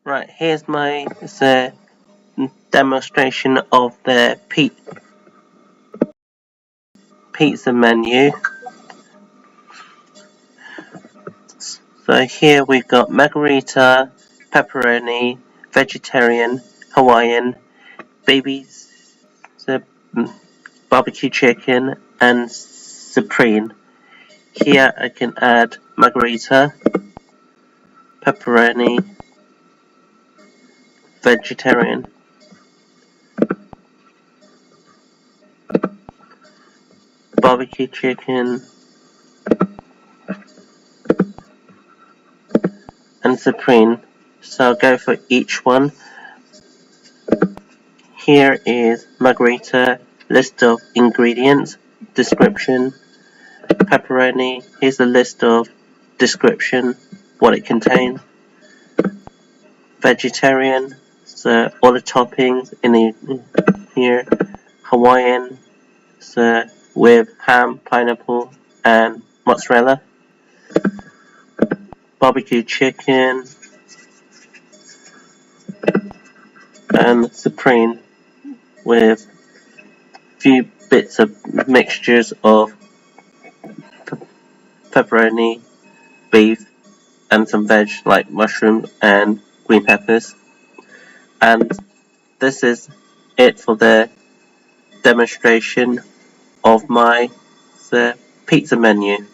Right, here's my demonstration of the pizza menu. So here we've got margarita, pepperoni, vegetarian, Hawaiian, baby's barbecue chicken, and supreme. Here I can add margarita, pepperoni, vegetarian, barbecue chicken, and supreme. So I'll go for each one. Here is margarita, list of ingredients, description, pepperoni, here's a list of description, what it contains, vegetarian, so all the toppings in here, Hawaiian, so with ham, pineapple, and mozzarella, barbecue chicken, and supreme with few bits of mixtures of pepperoni, beef, and some veg like mushroom and green peppers. And this is it for the demonstration of my pizza menu.